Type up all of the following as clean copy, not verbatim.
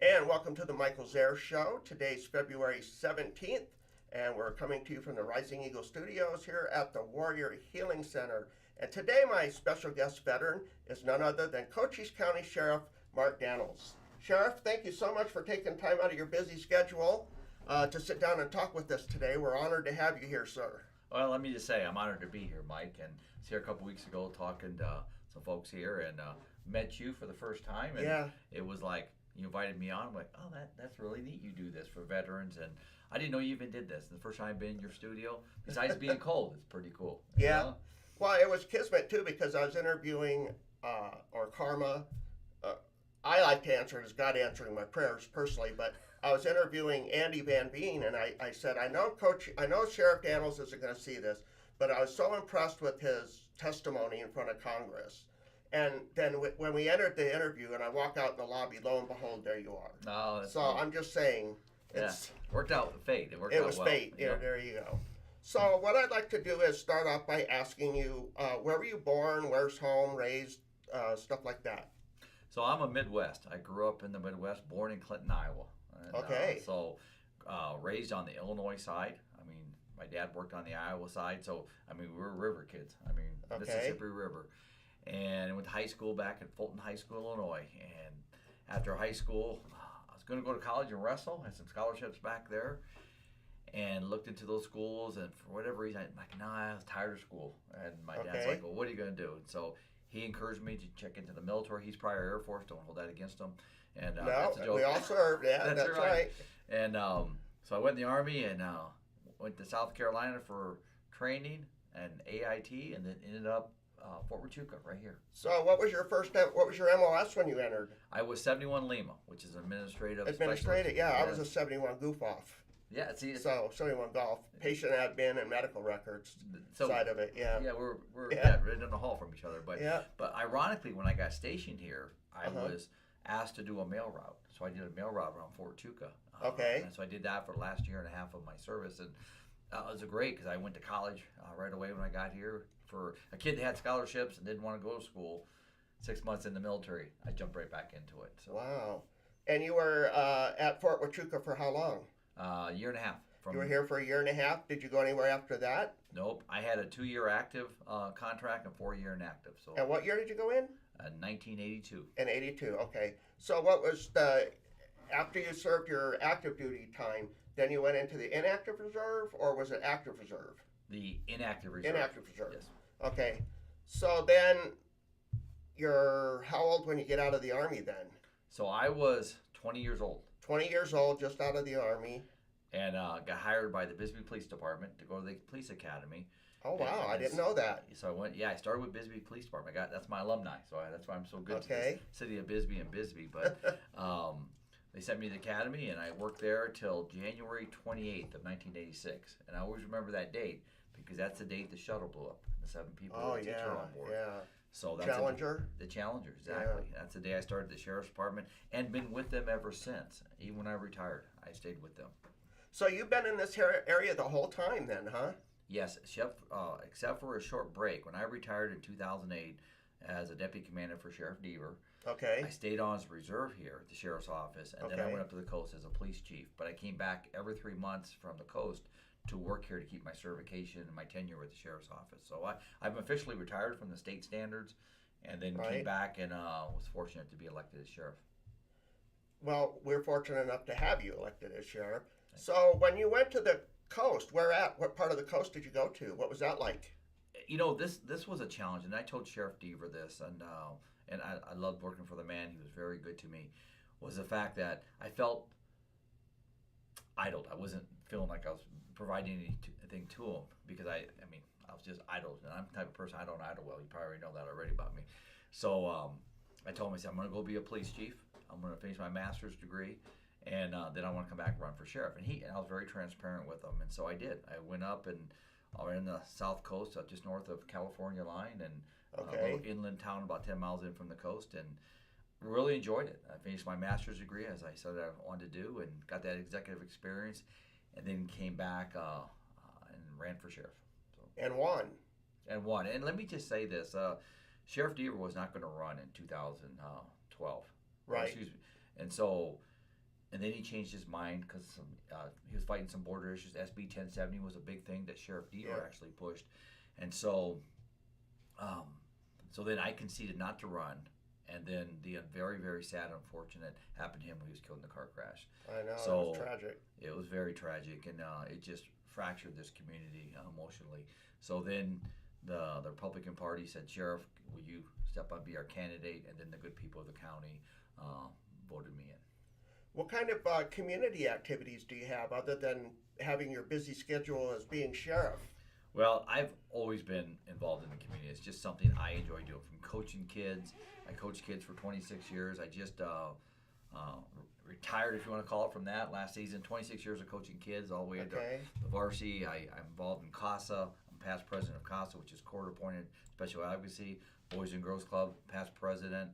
And welcome to the Michael Zehr Show. Today's February 17th, and we're coming to you from the Rising Eagle Studios here at the Warrior Healing Center. And today, my special guest veteran is none other than Cochise County Sheriff Mark Daniels. Sheriff, thank you so much for taking time out of your busy schedule to sit down and talk with us today. We're honored to have you here, sir. Well, let me just say I'm honored to be here, Mike, and I was here a couple weeks ago talking to some folks here and met you for the first time. And Yeah. It was like you invited me on. I'm like, oh, that's really neat. You do this for veterans, and I didn't know you even did this. And the first time I've been in your studio, besides being cold, it's pretty cool. Yeah. know? Well, it was kismet too because I was interviewing or karma. I like to answer it as God answering my prayers personally, but I was interviewing Andy Van Veen, and I said, I know Sheriff Daniels isn't going to see this, but I was so impressed with his testimony in front of Congress. And then when we entered the interview, and I walk out in the lobby, lo and behold, there you are. Oh, that's So neat. I'm just saying, Yeah, worked out with fate. It worked it out was well. fate. Yeah, there you go. So what I'd like to do is start off by asking you, where were you born? Where's home? Raised? Stuff like that. So I'm a Midwest. I grew up in the Midwest, born in Clinton, Iowa. And, Okay. Raised on the Illinois side. I mean, my dad worked on the Iowa side, so I mean, we're river kids. I mean, Okay. Mississippi River. And went to high school back at Fulton High School, Illinois. And after high school, I was going to go to college and wrestle. Had some scholarships back there. And looked into those schools, and for whatever reason, I'm like, I was tired of school. And my dad's Okay. like, well, what are you going to do? And so he encouraged me to check into the military. He's prior Air Force. Don't hold that against him. And No, that's a joke. we all served. Yeah, that's right. And so I went in the Army and went to South Carolina for training and AIT, and then ended up Fort Huachuca right here. So what was your MOS when you entered? I was 71 Lima, which is administrative. Administrative, specialist. yeah. I was a 71 goof off. Yeah, see, So 71 golf, patient admin and medical records side of it, yeah. Yeah, we're Yeah. right down the hall from each other. But Yeah. but ironically, when I got stationed here, I Uh-huh. was asked to do a mail route. So I did a mail route around Fort Huachuca. Okay. And so I did that for the last year and a half of my service, and it was great because I went to college right away when I got here. For a kid that had scholarships and didn't want to go to school, 6 months in the military, I jumped right back into it. So Wow. And you were at Fort Huachuca for how long? a year and a half. You were here for a year and a half. Did you go anywhere after that? Nope. I had a 2-year active contract and 4-year inactive. So And what year did you go in? 1982. In 82, okay. So after you served your active duty time, then you went into the inactive reserve, or was it active reserve? The inactive reserve. Inactive reserve. Yes. Okay. So then you're how old when you get out of the Army then? So I was 20 years old 20 years old, just out of the Army. and got hired by the Bisbee Police Department to go to the police academy. Oh, wow. I And didn't know that. So I went. Yeah, I started with Bisbee Police Department. That's my alumni. So that's why I'm so good to Okay. the city of Bisbee and Bisbee. But they sent me to the academy, and I worked there till January 28th of 1986. And I always remember that date because that's the date the shuttle blew up. The 7 people Oh, that teacher yeah, on board. yeah. So that's Challenger? the Challenger, exactly. That's the day I started the sheriff's department and been with them ever since. Even when I retired, I stayed with them. So you've been in this area the whole time then, huh? Yes, except for a short break. When I retired in 2008 as a deputy commander for Sheriff Dever, Okay. I stayed on as a reserve here at the sheriff's office, and then I Okay. went up to the coast as a police chief. But I came back every 3 months from the coast to work here to keep my certification and my tenure with the sheriff's office. So I'm officially retired from the state standards, and then Right. came back and was fortunate to be elected as sheriff. Well, we're fortunate enough to have you elected as sheriff. So when you went to the coast, what part of the coast did you go to? What was that like? You know, this was a challenge, and I told Sheriff Dever this, and I loved working for the man. He was very good to me. Was the fact that I felt idled. I wasn't feeling like I was providing anything to him because I was just idle, and I'm the type of person I don't idle well. You probably already know that already about me. So I told him, I said, I'm going to go be a police chief. I'm going to finish my master's degree, and then I want to come back and run for sheriff. And I was very transparent with him, and so I did. I went up and in the South Coast, just north of California line, and a Okay. little inland town about 10 miles in from the coast, and really enjoyed it. I finished my master's degree, as I said I wanted to do, and got that executive experience, and then came back and ran for sheriff. So, And won. and won. And let me just say this. Sheriff Dever was not going to run in 2012. Right. Excuse me. And so and then he changed his mind because he was fighting some border issues. SB 1070 was a big thing that Sheriff Dever actually pushed, and so then I conceded not to run. And then the very, very sad, unfortunate happened to him when he was killed in the car crash. I know, so it was tragic. It was very tragic, and it just fractured this community emotionally. So then the Republican Party said, Sheriff, will you step up and be our candidate? And then the good people of the county voted me in. What kind of community activities do you have other than having your busy schedule as being sheriff? Well, I've always been involved in the community. It's just something I enjoy doing, from coaching kids. I coached kids for 26 years. I just retired, if you want to call it, from that last season. 26 years of coaching kids all the way to the varsity. I'm involved in CASA. I'm past president of CASA, which is court-appointed special advocacy. Boys and Girls Club, past president.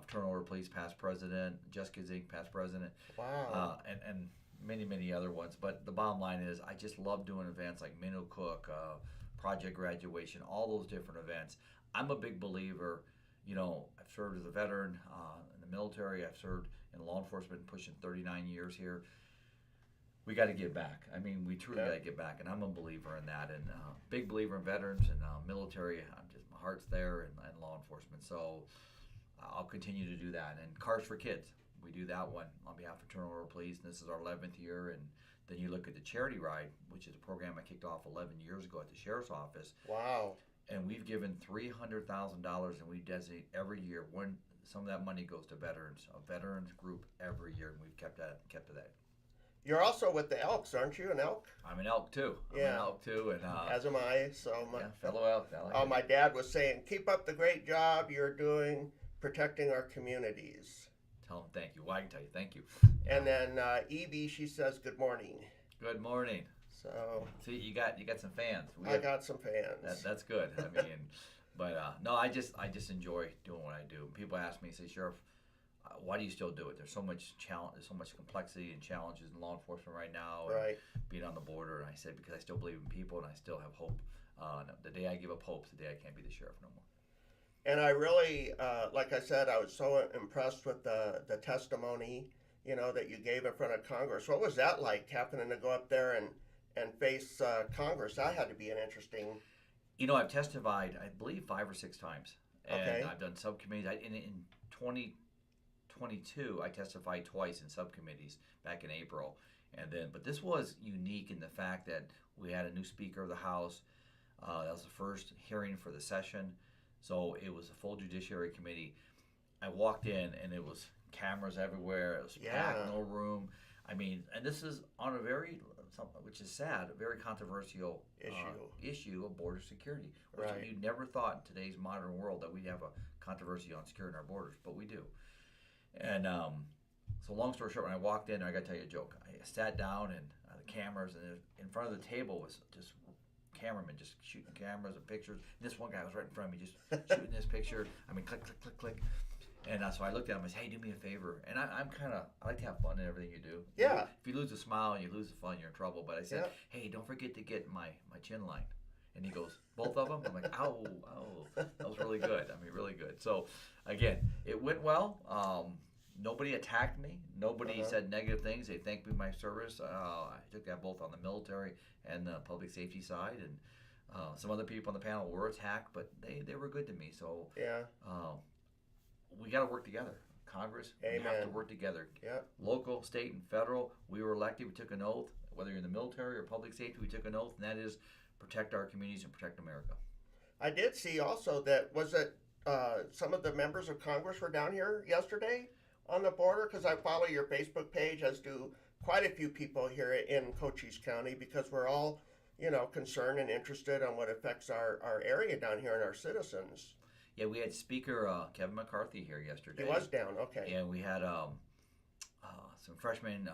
Fraternal Order Police, past president. Just Kids Inc., past president. Wow. And many, many other ones. But the bottom line is I just love doing events like Minnow Cook, Project Graduation, all those different events. I'm a big believer. I've served as a veteran in the military. I've served in law enforcement, pushing 39 years here. We got to give back. I mean, we truly got to give back, and I'm a believer in that. And big believer in veterans and military. My heart's there, and law enforcement. So I'll continue to do that. And Cars for Kids, we do that one on behalf of Fraternal Order Police, and this is our 11th year. And then you look at the Charity Ride, which is a program I kicked off 11 years ago at the Sheriff's Office. Wow. And we've given $300,000, and we designate every year when some of that money goes to veterans, a veterans group every year, and we've kept to that. You're also with the Elks, aren't you? An Elk? I'm an Elk too. I'm an Elk too, and as am I. So fellow Elk. My dad was saying, "Keep up the great job you're doing, protecting our communities." Tell him thank you. Well, I can tell you thank you. And then Evie, she says, "Good morning." Good morning. So see, you got some fans. I got some fans. That's good. I mean, but no, I just enjoy doing what I do. People ask me, say, Sheriff, why do you still do it? There's so much challenge, there's so much complexity and challenges in law enforcement right now, and being on the border. And I said, because I still believe in people and I still have hope. The day I give up hope is the day I can't be the sheriff no more. And I really, like I said, I was so impressed with the testimony, that you gave in front of Congress. What was that like, happening to go up there and face Congress? That had to be an interesting. I've testified, I believe, 5 or 6 times, and I've done subcommittees. In 2022, I testified twice in subcommittees back in April, but this was unique in the fact that we had a new Speaker of the House. That was the first hearing for the session, so it was a full Judiciary Committee. I walked in, and it was cameras everywhere. It was packed, no room. I mean, and this is on a very, which is sad, a very controversial issue of border security. Which you never thought in today's modern world that we'd have a controversy on securing our borders, but we do. And so long story short, when I walked in, I got to tell you a joke. I sat down, and the cameras, and in front of the table was just cameramen just shooting cameras and pictures. And this one guy was right in front of me just shooting this picture. I mean, click, click, click, click. And so I looked at him and said, hey, do me a favor. And I like to have fun in everything you do. Yeah. If you lose a smile and you lose the fun, you're in trouble. But I said, hey, don't forget to get my chin line. And he goes, both of them? I'm like, ow. That was really good. I mean, really good. So, again, it went well. Nobody attacked me. Nobody said negative things. They thanked me for my service. I took that both on the military and the public safety side. And some other people on the panel were attacked, but they were good to me. So, we got to work together. Congress, we have to work together. Local, state, and federal. We were elected. We took an oath. Whether you're in the military or public safety, we took an oath, and that is protect our communities and protect America. I did see also that, was it some of the members of Congress were down here yesterday on the border? Because I follow your Facebook page, as do quite a few people here in Cochise County, because we're all, concerned and interested on what affects our area down here and our citizens. Yeah, we had Speaker Kevin McCarthy here yesterday. He was down, okay. And we had some freshman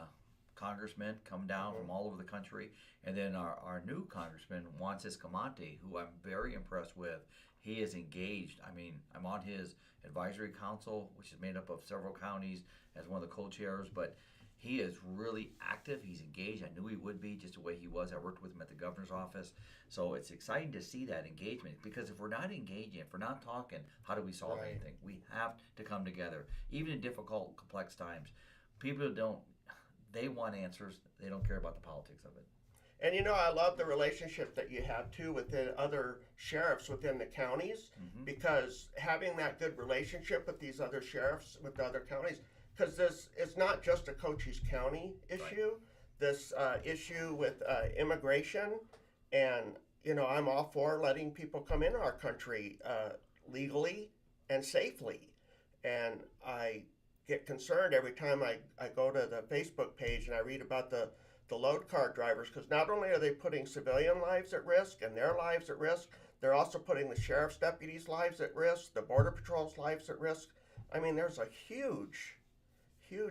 congressmen come down from all over the country. And then our new congressman, Juan Ciscomante, who I'm very impressed with. He is engaged. I mean, I'm on his advisory council, which is made up of several counties, as one of the co-chairs. But he is really active. He's engaged. I knew he would be, just the way he was. I worked with him at the governor's office. So it's exciting to see that engagement, because if we're not engaging, if we're not talking, how do we solve anything? We have to come together, even in difficult, complex times. People don't, they want answers. They don't care about the politics of it. And I love the relationship that you have too with the other sheriffs within the counties, because having that good relationship with these other sheriffs with the other counties, because this is not just a Cochise County issue. Right. This issue with immigration, and I'm all for letting people come into our country legally and safely, and I get concerned every time I go to the Facebook page and I read about the load car drivers, because not only are they putting civilian lives at risk and their lives at risk, they're also putting the sheriff's deputies' lives at risk, the border patrol's lives at risk. I mean, there's a huge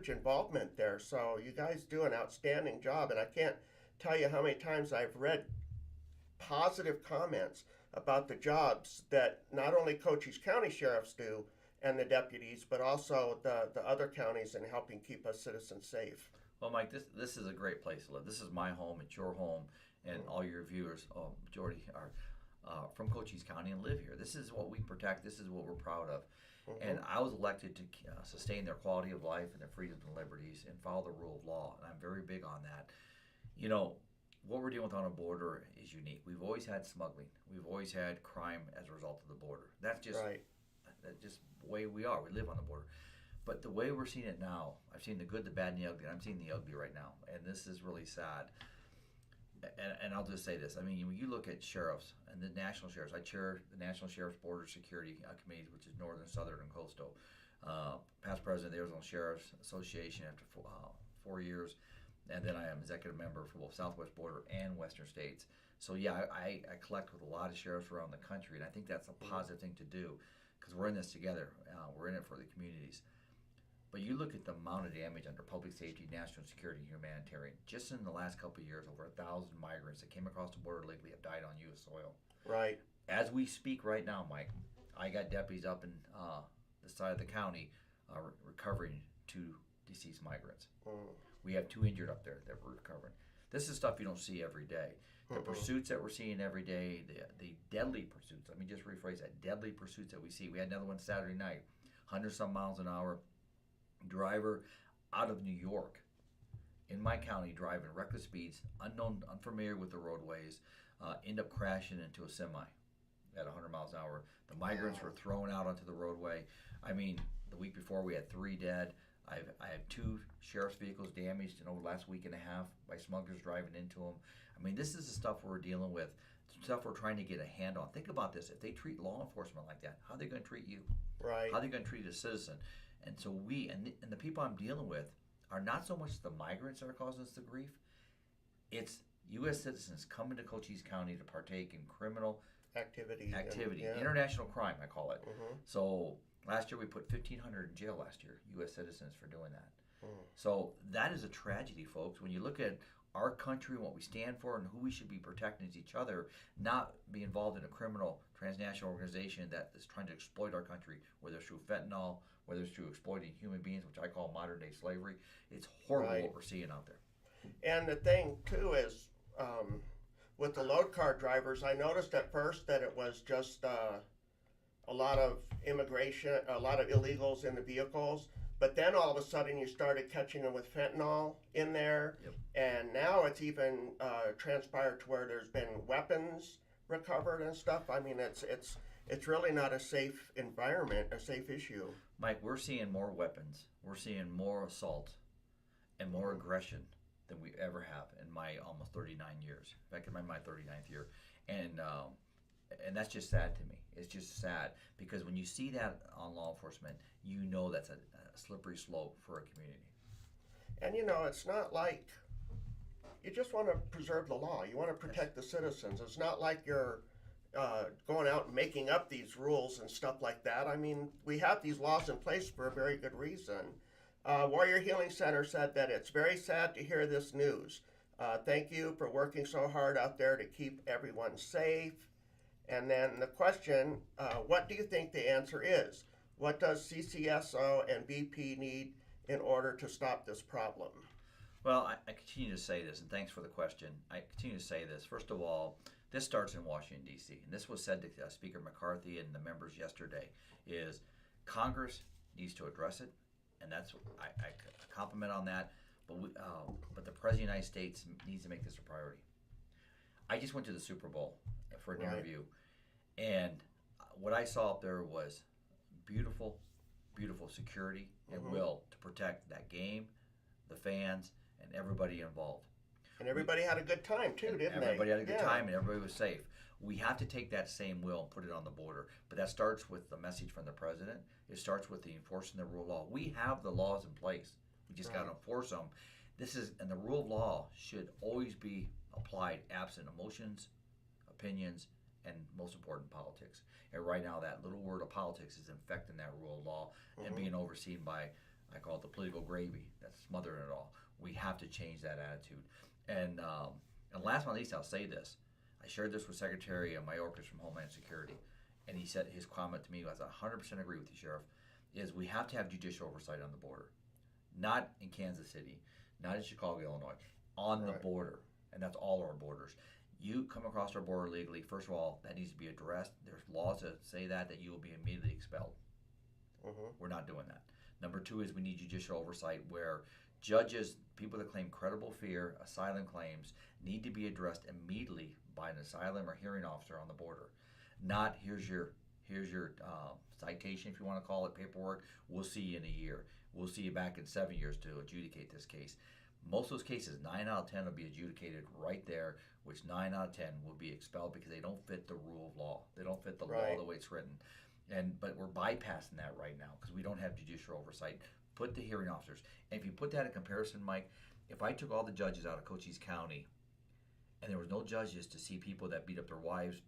involvement there. So you guys do an outstanding job, and I can't tell you how many times I've read positive comments about the jobs that not only Cochise County sheriffs do and the deputies, but also the other counties in helping keep us citizens safe. Well, Mike, this is a great place to live. This is my home. It's your home, and all your viewers, majority are from Cochise County and live here. This is what we protect. This is what we're proud of. And I was elected to sustain their quality of life and their freedoms and liberties and follow the rule of law, and I'm very big on that. What we're dealing with on a border is unique. We've always had smuggling. We've always had crime as a result of the border. That's just the way we are. We live on the border. But the way we're seeing it now, I've seen the good, the bad, and the ugly. And I'm seeing the ugly right now, and this is really sad. And I'll just say this. I mean, when you look at sheriffs and the national sheriffs, I chair the National Sheriff's Border Security Committee, which is Northern, Southern, and Coastal. Past president of the Arizona Sheriff's Association after 4 years, and then I am executive member for both Southwest Border and Western States. So yeah, I collect with a lot of sheriffs around the country, and I think that's a positive thing to do, because we're in this together. We're in it for the communities. But you look at the amount of damage under public safety, national security, and humanitarian. Just in the last couple of years, over 1,000 migrants that came across the border legally have died on U.S. soil. Right. As we speak right now, Mike, I got deputies up in the side of the county recovering 2 deceased migrants. We have 2 injured up there that we're recovering. This is stuff you don't see every day. The pursuits that we're seeing every day, the deadly pursuits, let me just rephrase that, deadly pursuits that we see. We had another one Saturday night, 100-some miles an hour. Driver out of New York in my county driving reckless speeds, unfamiliar with the roadways, end up crashing into a semi at 100 miles an hour. The migrants were thrown out onto the roadway. I mean, the week before we had 3 dead. I had 2 sheriff's vehicles damaged in over the last week and a half by smugglers driving into them. I mean, this is the stuff we're dealing with, stuff we're trying to get a hand on. Think about this. If they treat law enforcement like that, how are they going to treat you? Right. How are they going to treat a citizen? And so we, and the people I'm dealing with, are not so much the migrants that are causing us the grief. It's U.S. citizens coming to Cochise County to partake in criminal activity, international crime, I call it. So last year we put 1,500 in jail last year, U.S. citizens, for doing that. So that is a tragedy, folks. When you look at our country and what we stand for and who we should be protecting as each other, not be involved in a criminal transnational organization that is trying to exploit our country, whether it's through fentanyl, whether it's through exploiting human beings, which I call modern-day slavery. It's horrible what we're seeing out there. And the thing, too, is with the load car drivers, I noticed at first that it was just a lot of immigration, a lot of illegals in the vehicles. But then all of a sudden you started catching them with fentanyl in there. And now it's even transpired to where there's been weapons recovered and stuff. I mean, it's really not a safe environment, a safe issue. Mike, we're seeing more weapons. We're seeing more assault and more aggression than we ever have in my almost 39 years. In fact, I'm in my 39th year. And that's just sad to me. It's just sad, because when you see that on law enforcement, you know that's a slippery slope for a community. And it's not like you just want to preserve the law. You want to protect the citizens. It's not like you're going out and making up these rules and stuff like that. I mean, we have these laws in place for a very good reason. Warrior Healing Center said that it's very sad to hear this news. Thank you for working so hard out there to keep everyone safe. And then the question, what do you think the answer is? What does CCSO and BP need in order to stop this problem? Well, I continue to say this, and thanks for the question. I continue to say this. First of all, this starts in Washington, D.C., and this was said to Speaker McCarthy and the members yesterday, is Congress needs to address it, and that's I compliment on that. but the President of the United States needs to make this a priority. I just went to the Super Bowl for an interview, and what I saw up there was beautiful, beautiful security and will to protect that game, the fans, and everybody involved. And everybody had a good time too, didn't they? Everybody had a good time, and everybody was safe. We have to take that same will and put it on the border, but that starts with the message from the president. It starts with the enforcing the rule of law. We have the laws in place. We just got to enforce them. And the rule of law should always be applied absent emotions, opinions, and most important, politics. And right now, that little word of politics is infecting that rule of law and being overseen by, I call it the political gravy that's smothering it all. We have to change that attitude. And last but not least, I'll say this. I shared this with Secretary Mayorkas from Homeland Security, and he said his comment to me was, I 100% agree with you, Sheriff, is we have to have judicial oversight on the border. Not in Kansas City, not in Chicago, Illinois, on the border. And that's all our borders. You come across our border legally, first of all, that needs to be addressed. There's laws that say that you will be immediately expelled. We're not doing that. Number two is we need judicial oversight where judges, people that claim credible fear, asylum claims, need to be addressed immediately by an asylum or hearing officer on the border. Not here's your citation, if you want to call it, paperwork. We'll see you in a year. We'll see you back in 7 years to adjudicate this case. Most of those cases, 9 out of 10 will be adjudicated right there, which 9 out of 10 will be expelled because they don't fit the rule of law. They don't fit the law the way it's written. But we're bypassing that right now because we don't have judicial oversight. Put the hearing officers. And if you put that in comparison, Mike, if I took all the judges out of Cochise County and there was no judges to see people that beat up their wives,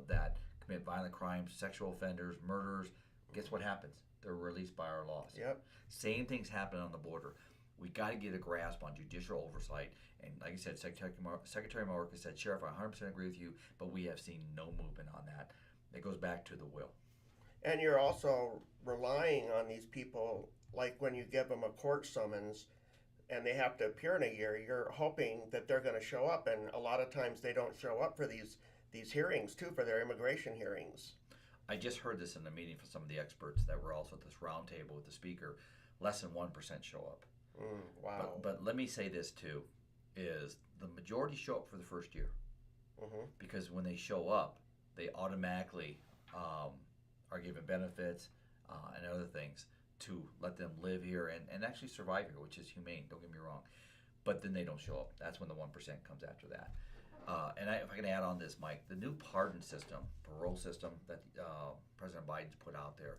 that commit violent crimes, sexual offenders, murderers, guess what happens? They're released by our laws. Same things happen on the border. We got to get a grasp on judicial oversight. And like I said, Secretary Mayorkas said, Sheriff, I 100% agree with you, but we have seen no movement on that. It goes back to the will. And you're also relying on these people, like when you give them a court summons and they have to appear in a year, you're hoping that they're going to show up. And a lot of times they don't show up for these hearings, too, for their immigration hearings. I just heard this in a meeting from some of the experts that were also at this round table with the speaker. Less than 1% show up. Wow. But let me say this, too, is the majority show up for the first year. Because when they show up, they automatically are given benefits and other things to let them live here and actually survive here, which is humane, don't get me wrong. But then they don't show up. That's when the 1% comes after that. And if I can add on this, Mike, the new pardon system, parole system that President Biden's put out there,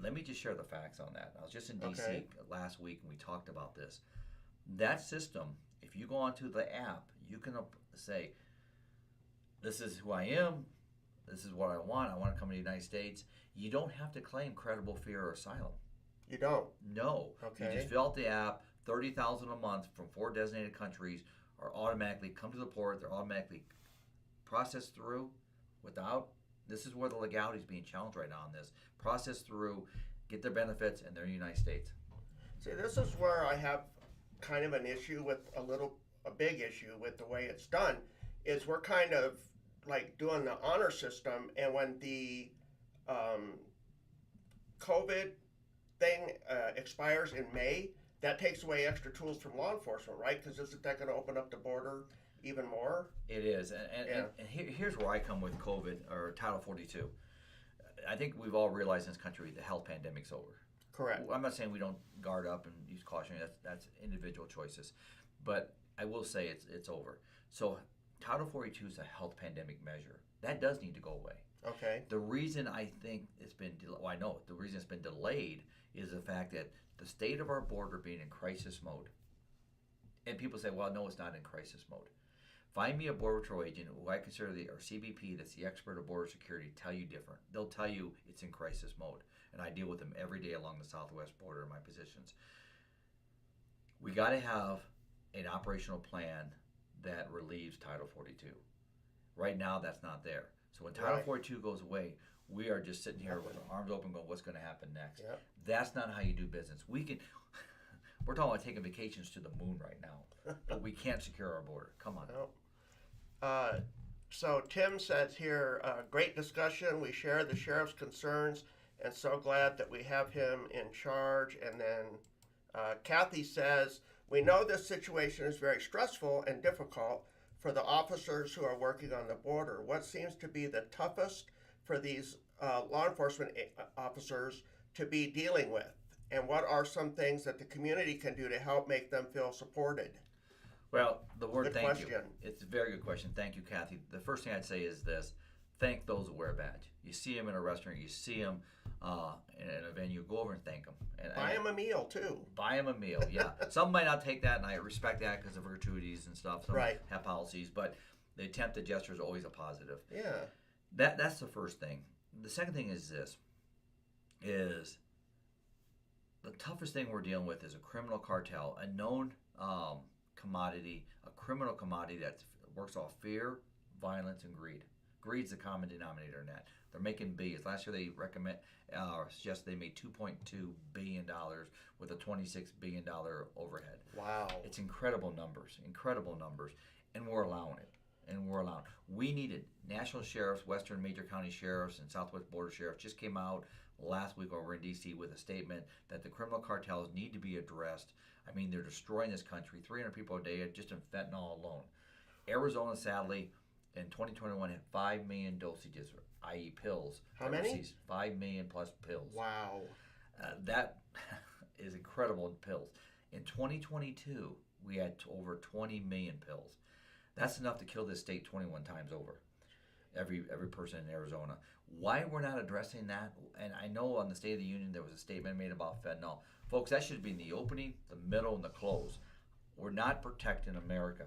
let me just share the facts on that. I was just in D.C. last week and we talked about this. That system, if you go onto the app, you can say, this is who I am, this is what I want to come to the United States. You don't have to claim credible fear or asylum. You don't? No. You just fill out the app, $30,000 a month from 4 designated countries are automatically come to the port, they're automatically processed through without, this is where the legality is being challenged right now on this, processed through, get their benefits, and they're in the United States. See, this is where I have kind of an issue with a big issue with the way it's done, is we're kind of like doing the honor system, and when the COVID thing expires in May, that takes away extra tools from law enforcement, right? Because isn't that going to open up the border even more? It is, and here's where I come with COVID or Title 42. I think we've all realized in this country the health pandemic's over. Correct. I'm not saying we don't guard up and use caution. That's individual choices, but I will say it's over. So Title 42 is a health pandemic measure that does need to go away. Okay. The reason I think it's been the reason it's been delayed is the fact that the state of our border being in crisis mode. And people say, well, no, it's not in crisis mode. Find me a Border Patrol agent who I consider or CBP that's the expert of border security tell you different. They'll tell you it's in crisis mode. And I deal with them every day along the southwest border in my positions. We got to have an operational plan that relieves Title 42. Right now, that's not there. So when Title 42 goes away, we are just sitting here with our arms open going, what's going to happen next? Yep. That's not how you do business. We're talking about taking vacations to the moon right now, but we can't secure our border. Come on. No. So Tim says here, great discussion. We share the sheriff's concerns and so glad that we have him in charge. And then Kathy says, We know this situation is very stressful and difficult for the officers who are working on the border. What seems to be the toughest for these law enforcement officers to be dealing with? And what are some things that the community can do to help make them feel supported? Well, the word Good thank question. you. It's a very good question. Thank you, Kathy. The first thing I'd say is this: thank those who wear a badge. You see them in a restaurant, you see them in a venue, go over and thank them. And Buy them a meal too. Buy them a meal, yeah. Some might not take that, and I respect that because of gratuities and stuff. Some Right. have policies, but the attempted gesture is always a positive. Yeah. That's the first thing. The second thing is this: is the toughest thing we're dealing with is a criminal cartel, a known commodity, a criminal commodity that works off fear, violence, and greed. Greed's the common denominator in that. They're making billions. Last year they suggest they made $2.2 billion with a $26 billion overhead. Wow. It's incredible numbers, and we're allowing it. We needed national sheriffs, western major county sheriffs, and southwest border sheriffs just came out last week over in D.C. with a statement that the criminal cartels need to be addressed. I mean, they're destroying this country. 300 people a day just in fentanyl alone. Arizona, sadly, in 2021 had 5 million dosages, i.e. pills. How many? 5 million plus pills. Wow. That is incredible in pills. In 2022, we had over 20 million pills. That's enough to kill this state 21 times over. Every person in Arizona. Why we're not addressing that, and I know on the State of the Union there was a statement made about fentanyl. Folks, that should be in the opening, the middle, and the close. We're not protecting America.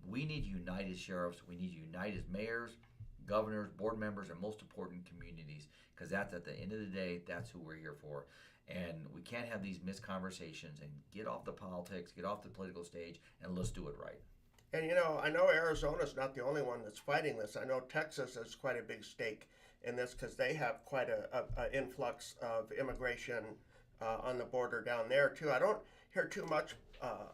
We need united sheriffs. We need united mayors, governors, board members, and most important communities, because that's at the end of the day, that's who we're here for. And we can't have these misconversations and get off the politics, get off the political stage, and let's do it right. And you know, I know Arizona's not the only one that's fighting this. I know Texas has quite a big stake in this because they have quite a influx of immigration on the border down there too. I don't hear too much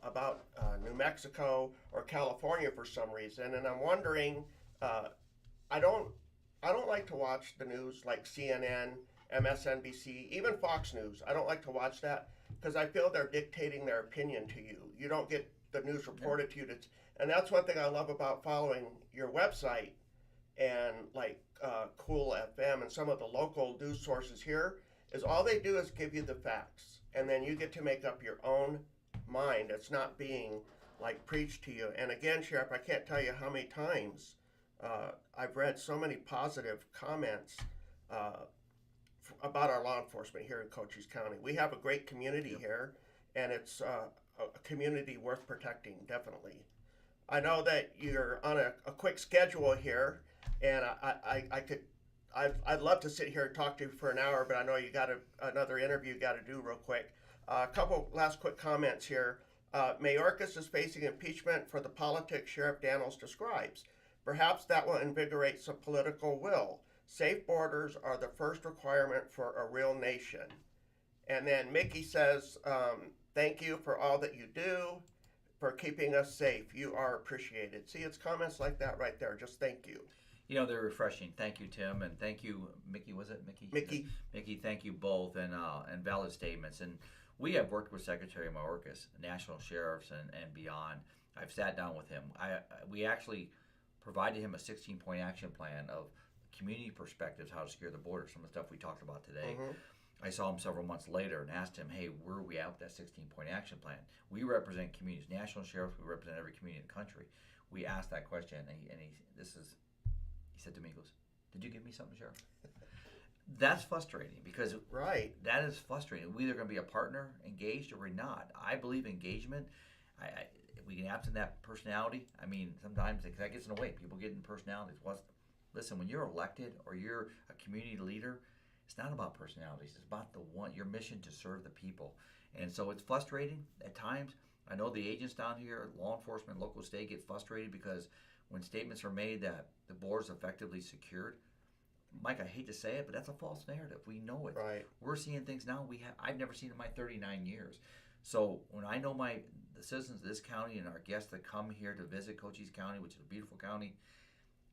about New Mexico or California for some reason, and I'm wondering. I don't like to watch the news like CNN, MSNBC, even Fox News. I don't like to watch that because I feel they're dictating their opinion to you. You don't get the news reported to you. And that's one thing I love about following your website and like Cool FM and some of the local news sources here is all they do is give you the facts. And then you get to make up your own mind. It's not being like preached to you. And again, Sheriff, I can't tell you how many times I've read so many positive comments about our law enforcement here in Cochise County. We have a great community here, and it's a community worth protecting, definitely. I know that you're on a quick schedule here, and I'd love to sit here and talk to you for an hour, but I know you got another interview you got to do real quick. A couple last quick comments here. Mayorkas is facing impeachment for the politics Sheriff Daniels describes. Perhaps that will invigorate some political will. Safe borders are the first requirement for a real nation. And then Mickey says, thank you for all that you do, for keeping us safe. You are appreciated. See, it's comments like that right there. Just thank you. You know, they're refreshing. Thank you, Tim, and thank you, Mickey. Was it Mickey? Mickey, thank you both, and valid statements. And we have worked with Secretary Mayorkas, national sheriffs, and beyond. I've sat down with him. We actually provided him a 16-point action plan of community perspectives, how to secure the border, some of the stuff we talked about today. Mm-hmm. I saw him several months later and asked him, hey, where are we at with that 16-point action plan? We represent communities. National sheriffs, we represent every community in the country. We asked that question, and he said to me, he goes, did you give me something, Sheriff? That's frustrating because that is frustrating. We're either going to be a partner, engaged, or we're not. I believe engagement. We can absent that personality. I mean, sometimes that gets in the way. People get in personalities. Listen, when you're elected or you're a community leader, it's not about personalities. It's about your mission to serve the people. And so it's frustrating at times. I know the agents down here, law enforcement, local, state, get frustrated because when statements are made that the border's effectively secured, Mike, I hate to say it, but that's a false narrative. We know it. Right. We're seeing things now I've never seen in my 39 years. So when I know the citizens of this county and our guests that come here to visit Cochise County, which is a beautiful county,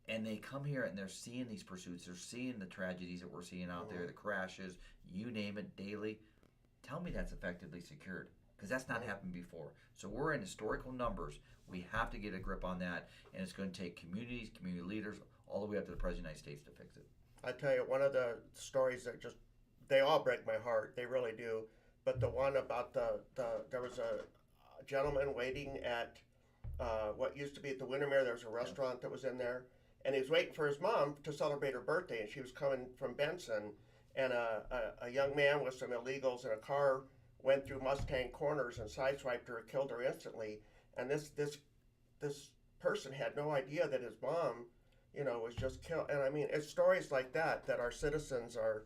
and they come here and they're seeing these pursuits, they're seeing the tragedies that we're seeing out there, the crashes, you name it, daily. Tell me that's effectively secured. because that's not happened before. So we're in historical numbers. We have to get a grip on that, and it's going to take communities, community leaders, all the way up to the President of the United States to fix it. I tell you, one of the stories that just, they all break my heart. They really do. But the one about there was a gentleman waiting at what used to be at the Windermere. There was a restaurant that was in there, and he was waiting for his mom to celebrate her birthday, and she was coming from Benson, and a young man with some illegals in a car went through Mustang Corners and sideswiped her and killed her instantly. And this person had no idea that his mom, was just killed. And I mean, it's stories like that our citizens are.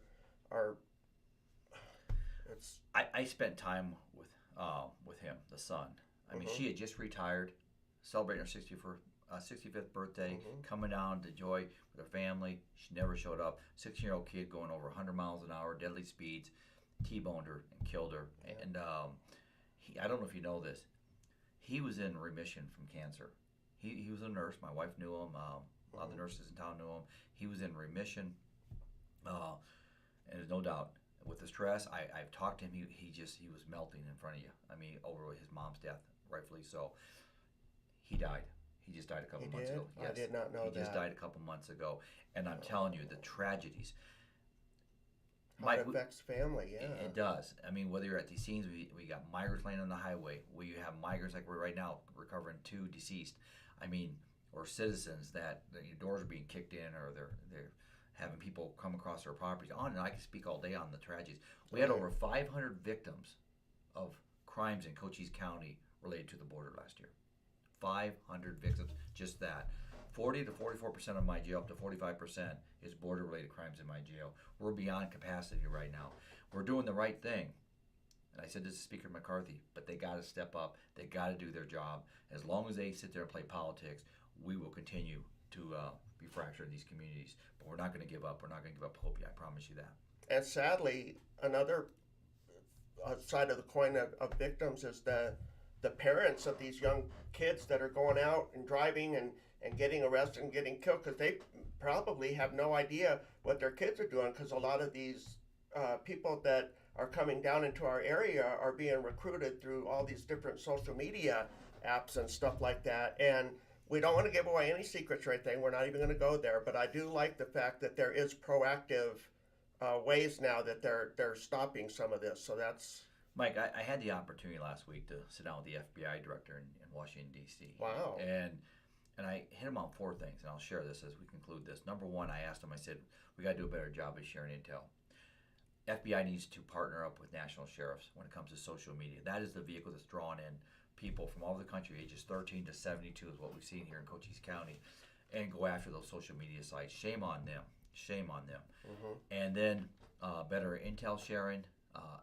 It's. I spent time with him, the son. I mean, she had just retired, celebrating her 65th birthday, coming down to Joy with her family. She never showed up. 16-year-old kid going over 100 miles an hour, deadly speeds, T-boned her and killed her. Yeah. And I don't know if you know this, he was in remission from cancer. He was a nurse. My wife knew him. A lot of the nurses in town knew him. He was in remission, and there's no doubt with the stress. I've talked to him. He was melting in front of you. I mean, over his mom's death, rightfully so. He died. He just died a couple months ago. Yes. I did not know that. He just died a couple months ago, and I'm telling you, the tragedies. How it affects family, yeah. It does. I mean, whether you're at these scenes, we got migrants laying on the highway. We have migrants like we're right now recovering 2 deceased. I mean, or citizens that your doors are being kicked in, or they're having people come across their properties. On and I can speak all day on the tragedies. We had over 500 victims of crimes in Cochise County related to the border last year. 500 victims, just that. 40 to 44% of my jail, up to 45% is border-related crimes in my jail. We're beyond capacity right now. We're doing the right thing. And I said this to Speaker McCarthy, but they got to step up. They got to do their job. As long as they sit there and play politics, we will continue to be fractured in these communities. But we're not going to give up. We're not going to give up hope. I promise you that. And sadly, another side of the coin of victims is the parents of these young kids that are going out and driving and getting arrested and getting killed, because they probably have no idea what their kids are doing, because a lot of these people that are coming down into our area are being recruited through all these different social media apps and stuff like that. And we don't want to give away any secrets or anything. We're not even going to go there. But I do like the fact that there is proactive ways now that they're stopping some of this. So that's... Mike, I had the opportunity last week to sit down with the FBI director in Washington, D.C. Wow. And I hit him on 4 things, and I'll share this as we conclude this. Number 1, I asked him, I said, we got to do a better job of sharing intel. FBI needs to partner up with national sheriffs when it comes to social media. That is the vehicle that's drawing in people from all over the country, ages 13 to 72 is what we've seen here in Cochise County, and go after those social media sites. Shame on them. Shame on them. And then better intel sharing,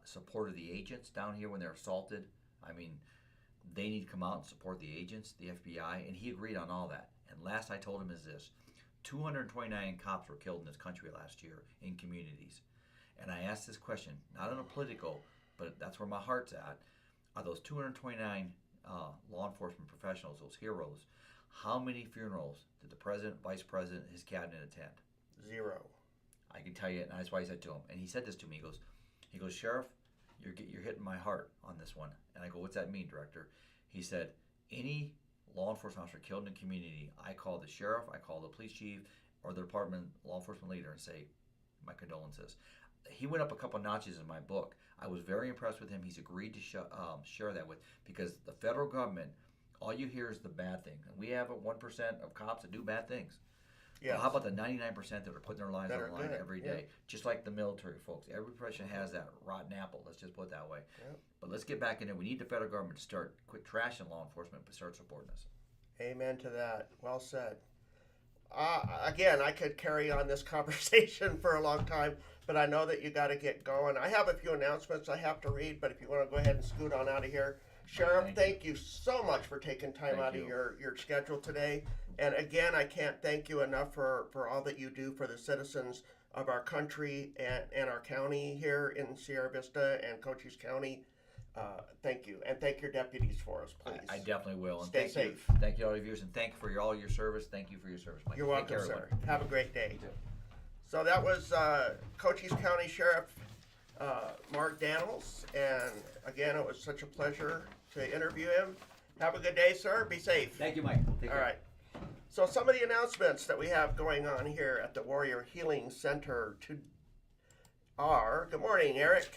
support of the agents down here when they're assaulted. I mean, they need to come out and support the agents, the FBI, and he agreed on all that. And last I told him is this: 229 cops were killed in this country last year in communities. And I asked this question, not on a political, but that's where my heart's at. Are those 229 law enforcement professionals, those heroes, how many funerals did the president, vice president, his cabinet attend? 0. I can tell you, and that's why I said to him. And he said this to me. He goes, Sheriff, you're hitting my heart on this one. And I go, what's that mean, Director? He said, any law enforcement officer killed in a community, I call the sheriff, I call the police chief, or the department law enforcement leader and say, my condolences. He went up a couple notches in my book. I was very impressed with him. He's agreed to share that with, because the federal government, all you hear is the bad thing. And we have 1% of cops that do bad things. Yes. Well, how about the 99% that are putting their lives on the line every day? Yeah. Just like the military folks. Every profession has that rotten apple, let's just put it that way. Yeah. But let's get back in there. We need the federal government to quit trashing law enforcement, but start supporting us. Amen to that. Well said. Again, I could carry on this conversation for a long time, but I know that you got to get going. I have a few announcements I have to read, but if you want to go ahead and scoot on out of here. Sheriff, thank you so much for taking time out of your schedule today. And again, I can't thank you enough for all that you do for the citizens of our country and our county here in Sierra Vista and Cochise County. Thank you. And thank your deputies for us, please. I definitely will. And stay safe. Thank you, all of you, and thank you for all your service. Thank you for your service, Mike. You're welcome, sir. Everyone. Have a great day. So that was Cochise County Sheriff Mark Daniels, and again, it was such a pleasure to interview him. Have a good day, sir. Be safe. Thank you, Mike. Take All care. right. So some of the announcements that we have going on here at the Warrior Healing Center are, good morning, Eric.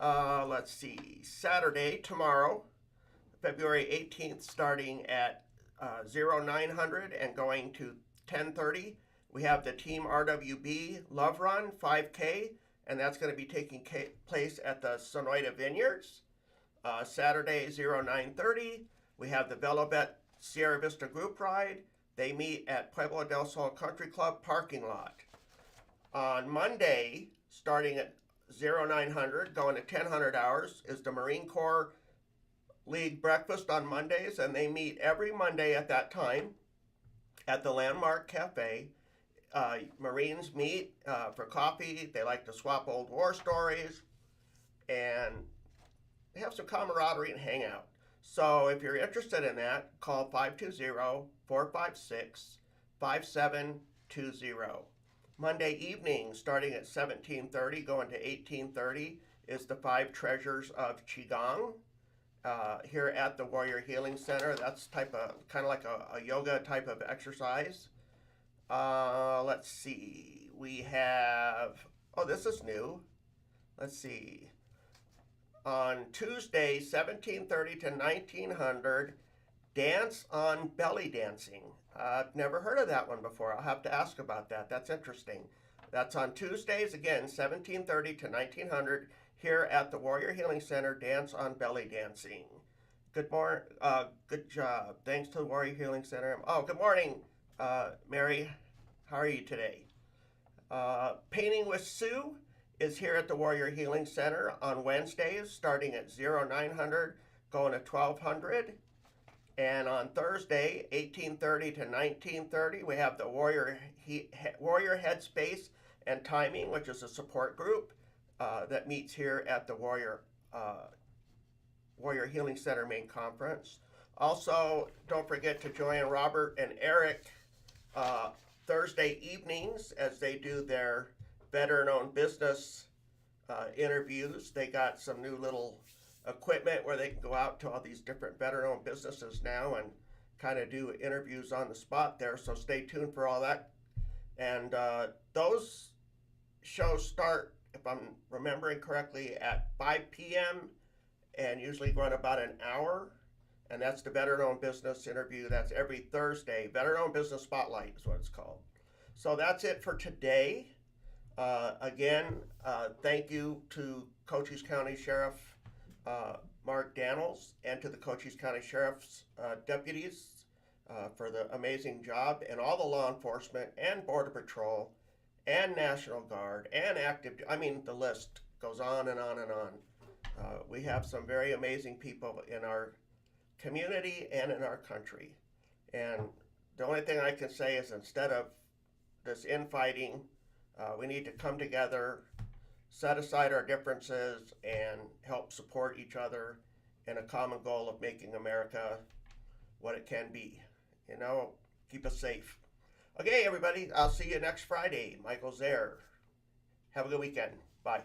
Let's see, Saturday, tomorrow, February 18th, starting at 0900 and going to 10:30. We have the Team RWB Love Run 5K, and that's going to be taking place at the Sonoita Vineyards. Saturday, 0930, we have the Velobet Sierra Vista Group Ride. They meet at Pueblo del Sol Country Club parking lot. On Monday, starting at 0900, going to 1000 hours, is the Marine Corps League breakfast on Mondays, and they meet every Monday at that time at the Landmark Cafe. Marines meet for coffee. They like to swap old war stories and have some camaraderie and hang out. So if you're interested in that, call 520-456-5720. Monday evening, starting at 17:30, going to 18:30, is the 5 Treasures of Qigong here at the Warrior Healing Center. That's kind of like a yoga type of exercise. Let's see. We have, this is new. Let's see. On Tuesday, 17:30 to 1900, Dance on Belly Dancing. I've never heard of that one before. I'll have to ask about that. That's interesting. That's on Tuesdays, again, 17:30 to 1900, here at the Warrior Healing Center, Dance on Belly Dancing. Good morning. Good job. Thanks to the Warrior Healing Center. Oh, good morning, Mary. How are you today? Painting with Sue is here at the Warrior Healing Center on Wednesdays, starting at 0900, going to 1200. And on Thursday, 18:30 to 19:30, we have the Warrior Headspace and Timing, which is a support group that meets here at the Warrior Healing Center main conference. Also, don't forget to join Robert and Eric Thursday evenings as they do their veteran-owned business interviews. They got some new little equipment where they can go out to all these different veteran-owned businesses now and kind of do interviews on the spot there. So stay tuned for all that. And those shows start, if I'm remembering correctly, at 5 p.m. and usually run about an hour. And that's the veteran-owned business interview. That's every Thursday. Veteran-owned Business Spotlight is what it's called. So that's it for today. Again, thank you to Cochise County Sheriff Mark Daniels and to the Cochise County Sheriff's deputies for the amazing job, and all the law enforcement and Border Patrol and National Guard and the list goes on and on and on. We have some very amazing people in our community and in our country. And the only thing I can say is, instead of this infighting, we need to come together, set aside our differences, and help support each other in a common goal of making America what it can be. Keep us safe. Okay, everybody, I'll see you next Friday. Michael Zehr. Have a good weekend. Bye.